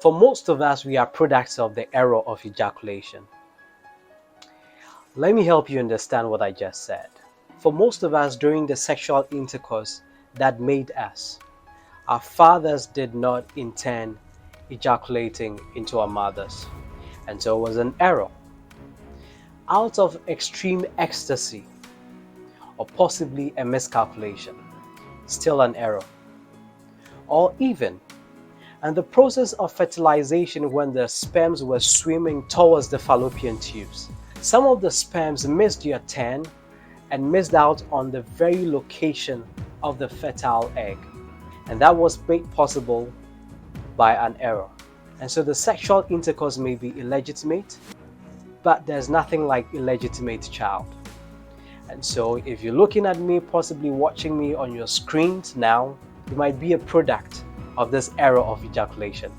For most of us, we are products of the error of ejaculation. Let me help you understand what I just said. For most of us, during the sexual intercourse that made us, our fathers did not intend ejaculating into our mothers, and so it was an error. Out of extreme ecstasy, or possibly a miscalculation, still an error. Or even, and the process of fertilization when the sperms were swimming towards the fallopian tubes. Some of the sperms missed their turn and missed out on the very location of the fertile egg. And that was made possible by an error. And so the sexual intercourse may be illegitimate, but there's nothing like illegitimate child. And so if you're looking at me, possibly watching me on your screens now, you might be a product of this error of ejaculation.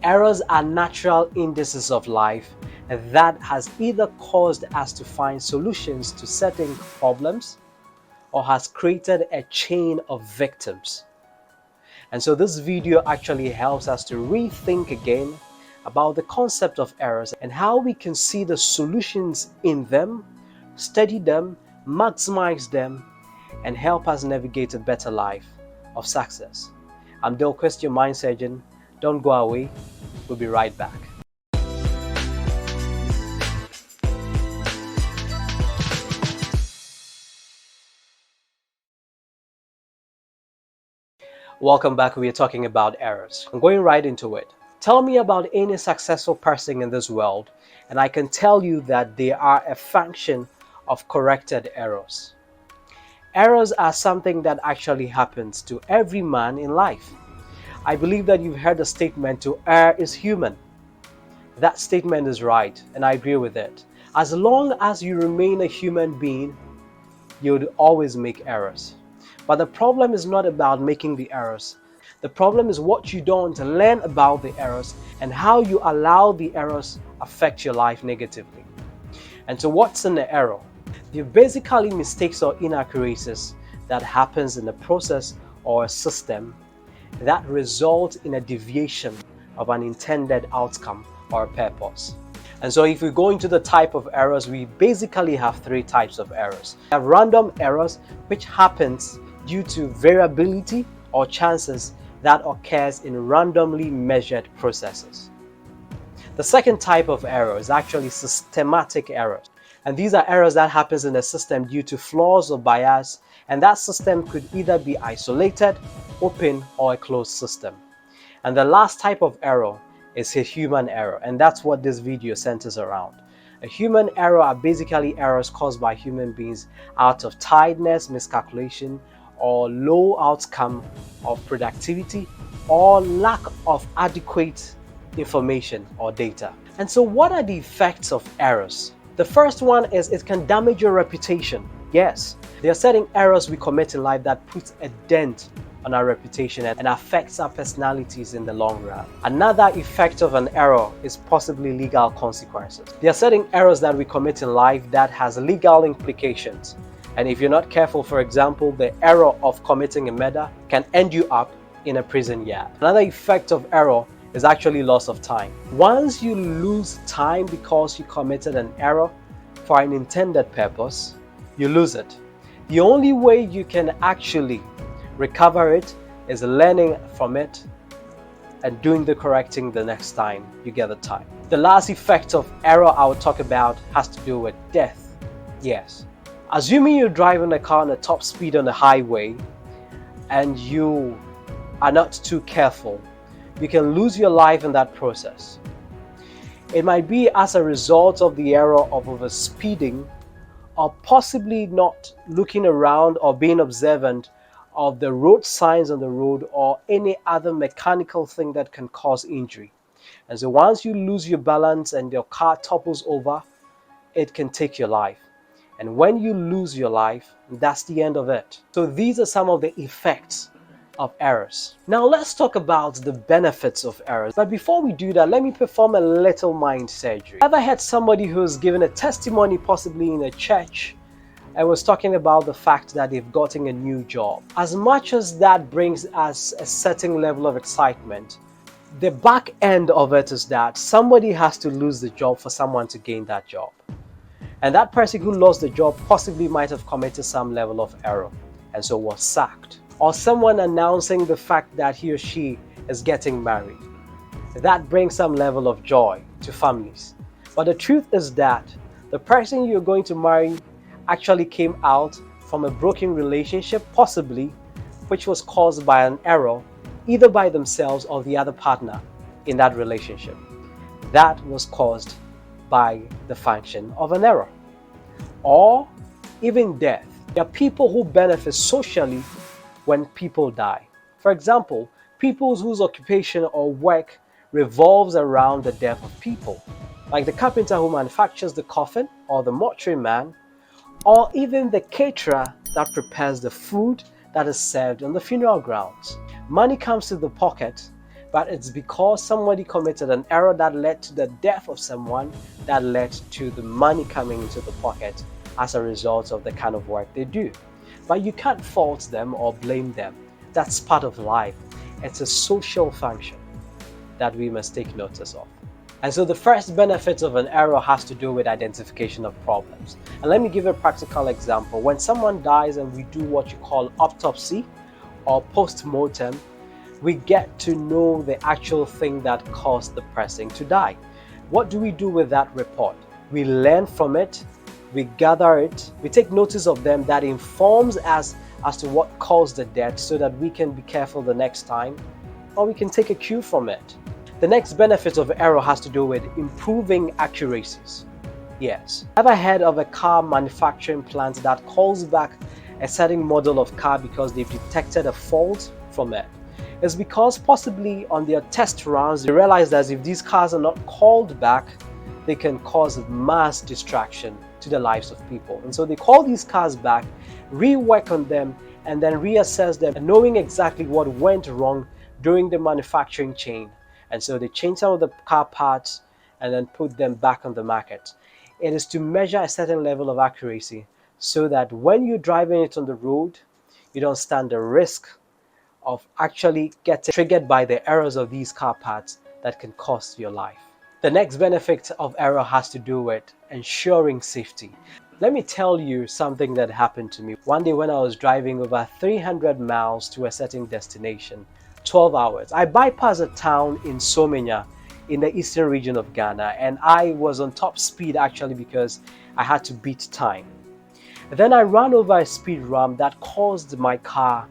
Errors are natural indices of life that has either caused us to find solutions to certain problems or has created a chain of victims. And so this video actually helps us to rethink again about the concept of errors and how we can see the solutions in them, study them, maximize them, and help us navigate a better life of success. I'm DALE QUIST, your mind surgeon. Don't go away. We'll be right back. Welcome back. We are talking about errors. I'm going right into it. Tell me about any successful person in this world, and I can tell you that they are a function of corrected errors. Errors are something that actually happens to every man in life. I believe that you've heard the statement, to err is human. That statement is right, and I agree with it. As long as you remain a human being, you'd always make errors. But the problem is not about making the errors. The problem is what you don't learn about the errors and how you allow the errors affect your life negatively. And so what's an error? They're basically mistakes or inaccuracies that happens in the process or a system that result in a deviation of an intended outcome or purpose. And so if we go into the type of errors, we basically have three types of errors. We have random errors, which happens due to variability or chances that occurs in randomly measured processes. The second type of error is actually systematic errors. And these are errors that happens in the system due to flaws or bias, and that system could either be isolated, open, or a closed system. And the last type of error is a human error, and that's what this video centers around. A human error are basically errors caused by human beings out of tiredness, miscalculation, or low outcome of productivity, or lack of adequate information or data. And so what are the effects of errors? The first one is it can damage your reputation. Yes, there are certain errors we commit in life that puts a dent on our reputation and affects our personalities in the long run. Another effect of an error is possibly legal consequences. There are certain errors that we commit in life that has legal implications. And if you're not careful, for example, the error of committing a murder can end you up in a prison yard. Another effect of error is actually loss of time. Once you lose time because you committed an error for an intended purpose, you lose it. The only way you can actually recover it is learning from it and doing the correcting the next time you get the time. The last effect of error I will talk about has to do with death. Yes. Assuming you're driving a car on a top speed on the highway and you are not too careful, you can lose your life in that process. It might be as a result of the error of overspeeding, or possibly not looking around or being observant of the road signs on the road or any other mechanical thing that can cause injury. And so once you lose your balance and your car topples over, it can take your life. And when you lose your life, that's the end of it. So these are some of the effects of errors. Now let's talk about the benefits of errors. But before we do that, let me perform a little mind surgery. Ever had somebody who's given a testimony, possibly in a church, and was talking about the fact that they've gotten a new job? As much as that brings us a certain level of excitement, The back end of it is that somebody has to lose the job for someone to gain that job. And that person who lost the job possibly might have committed some level of error and so was sacked. Or someone announcing the fact that he or she is getting married. That brings some level of joy to families. But the truth is that the person you're going to marry actually came out from a broken relationship, possibly, which was caused by an error, either by themselves or the other partner in that relationship. That was caused by the function of an error. Or even death. There are people who benefit socially when people die. For example, people whose occupation or work revolves around the death of people, like the carpenter who manufactures the coffin, or the mortuary man, or even the caterer that prepares the food that is served on the funeral grounds. Money comes to the pocket, but it's because somebody committed an error that led to the death of someone that led to the money coming into the pocket as a result of the kind of work they do. But you can't fault them or blame them. That's part of life. It's a social function that we must take notice of. And so the first benefit of an error has to do with identification of problems. And let me give a practical example. When someone dies and we do what you call autopsy or post-mortem, we get to know the actual thing that caused the person to die. What do we do with that report? We learn from it, we gather it, we take notice of them. That informs us as to what caused the death so that we can be careful the next time, or we can take a cue from it. The next benefit of error has to do with improving accuracies. Yes. Ever heard of a car manufacturing plant that calls back a certain model of car because they've detected a fault from it? It's because possibly on their test runs, they realize that if these cars are not called back, they can cause mass distraction to the lives of people. And so they call these cars back, rework on them, and then reassess them, knowing exactly what went wrong during the manufacturing chain. And so they change some of the car parts and then put them back on the market. It is to measure a certain level of accuracy so that when you're driving it on the road, you don't stand the risk of actually getting triggered by the errors of these car parts that can cost your life. The next benefit of error has to do with ensuring safety. Let me tell you something that happened to me. One day when I was driving over 300 miles to a certain destination, 12 hours. I bypassed a town in Somenya in the eastern region of Ghana, and I was on top speed actually because I had to beat time. Then I ran over a speed ramp that caused my car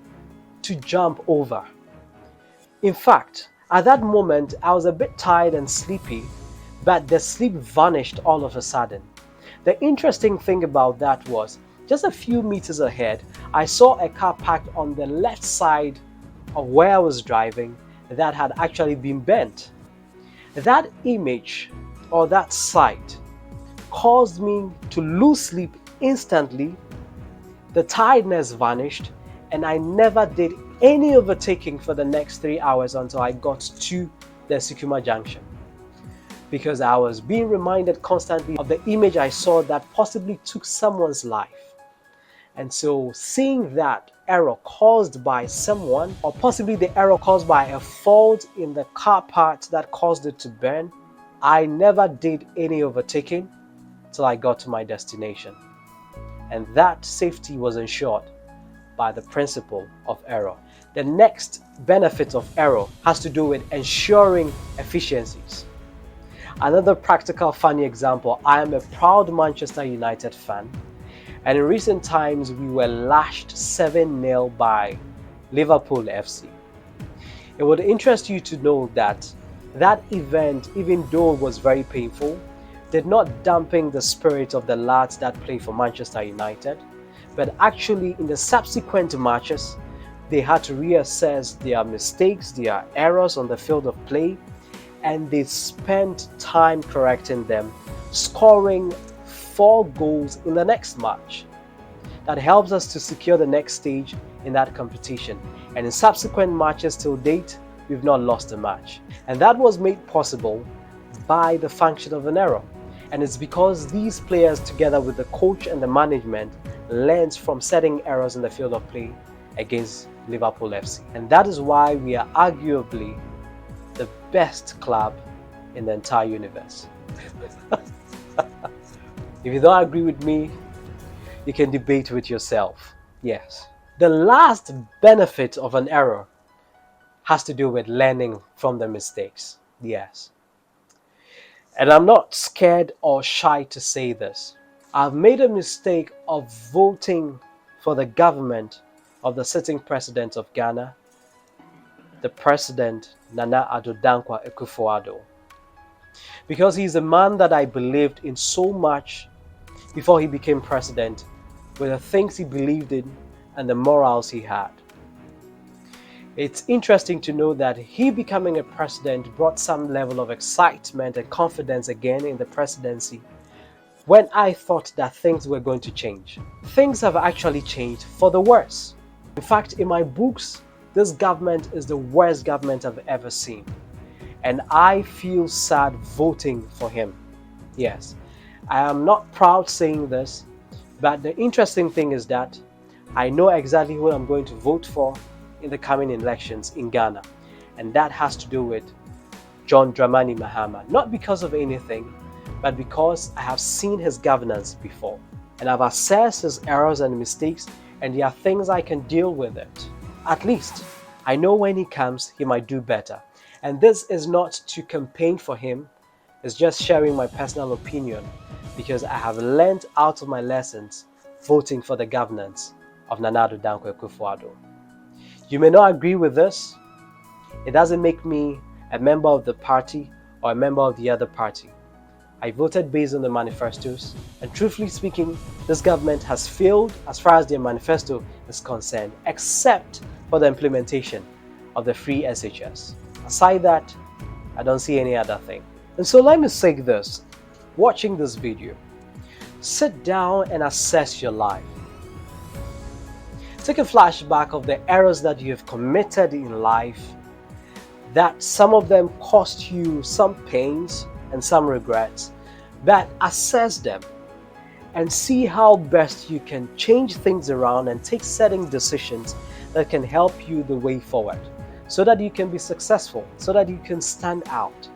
to jump over. In fact, at that moment I was a bit tired and sleepy, but the sleep vanished all of a sudden. The interesting thing about that was, just a few meters ahead, I saw a car parked on the left side of where I was driving that had actually been bent. That image or that sight caused me to lose sleep instantly. The tiredness vanished, and I never did any overtaking for the next 3 hours until I got to the Sukuma Junction, because I was being reminded constantly of the image I saw that possibly took someone's life. And so seeing that error caused by someone, or possibly the error caused by a fault in the car part that caused it to burn, I never did any overtaking till I got to my destination. And that safety was ensured by the principle of error. The next benefit of error has to do with ensuring efficiencies. Another practical funny example, I am a proud Manchester United fan. And in recent times, we were lashed 7-0 by Liverpool FC. It would interest you to know that that event, even though it was very painful, did not dampen the spirit of the lads that play for Manchester United, but actually in the subsequent matches, they had to reassess their mistakes, their errors on the field of play, and they spent time correcting them, scoring 4 goals in the next match. That helps us to secure the next stage in that competition. And in subsequent matches till date, we've not lost a match. And that was made possible by the function of an error. And it's because these players, together with the coach and the management, learned from setting errors in the field of play against Liverpool FC. And that is why we are arguably the best club in the entire universe. If you don't agree with me, you can debate with yourself. Yes. The last benefit of an error has to do with learning from the mistakes. Yes. And I'm not scared or shy to say this. I've made a mistake of voting for the government of the sitting president of Ghana, the president Nana Addo Dankwa Akufo-Addo, because he's a man that I believed in so much before he became president, with the things he believed in and the morals he had. It's interesting to know that he becoming a president brought some level of excitement and confidence again in the presidency when I thought that things were going to change. Things have actually changed for the worse. In fact, in my books, this government is the worst government I've ever seen. And I feel sad voting for him. Yes, I am not proud saying this, but the interesting thing is that I know exactly who I'm going to vote for in the coming elections in Ghana. And that has to do with John Dramani Mahama. Not because of anything, but because I have seen his governance before. And I've assessed his errors and mistakes, and there are things I can deal with it. At least, I know when he comes, he might do better. And this is not to campaign for him, it's just sharing my personal opinion, because I have learned out of my lessons voting for the governance of Nana Addo Dankwa Akufo-Addo. You may not agree with this. It doesn't make me a member of the party or a member of the other party. I voted based on the manifestos, and truthfully speaking, this government has failed as far as their manifesto is concerned, except for the implementation of the free SHS. Aside that, I don't see any other thing. And so let me say this, watching this video, sit down and assess your life. Take a flashback of the errors that you have committed in life, that some of them cost you some pains and some regrets, but assess them and see how best you can change things around and take certain decisions that can help you the way forward, so that you can be successful, so that you can stand out.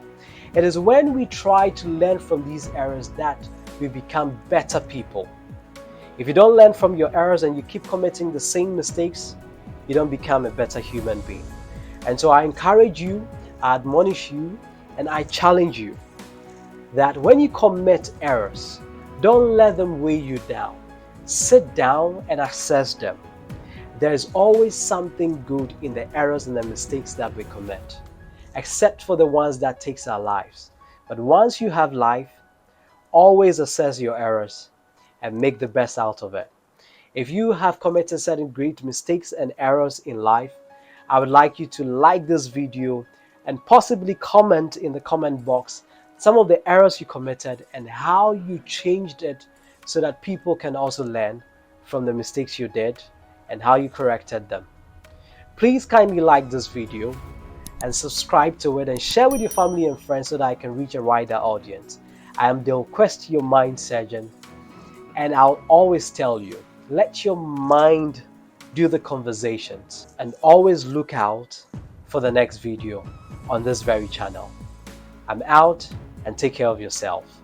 It is when we try to learn from these errors that we become better people. If you don't learn from your errors and you keep committing the same mistakes, you don't become a better human being. And so I encourage you, I admonish you, and I challenge you that when you commit errors, don't let them weigh you down. Sit down and assess them. There is always something good in the errors and the mistakes that we commit, except for the ones that takes our lives. But once you have life, always assess your errors and make the best out of it. If you have committed certain great mistakes and errors in life, I would like you to like this video and possibly comment in the comment box some of the errors you committed and how you changed it, so that people can also learn from the mistakes you did and how you corrected them. Please kindly like this video and subscribe to it and share with your family and friends so that I can reach a wider audience. I am DALE QUIST, your mind surgeon, and I'll always tell you, let your mind do the conversations, and always look out for the next video on this very channel. I'm out, and take care of yourself.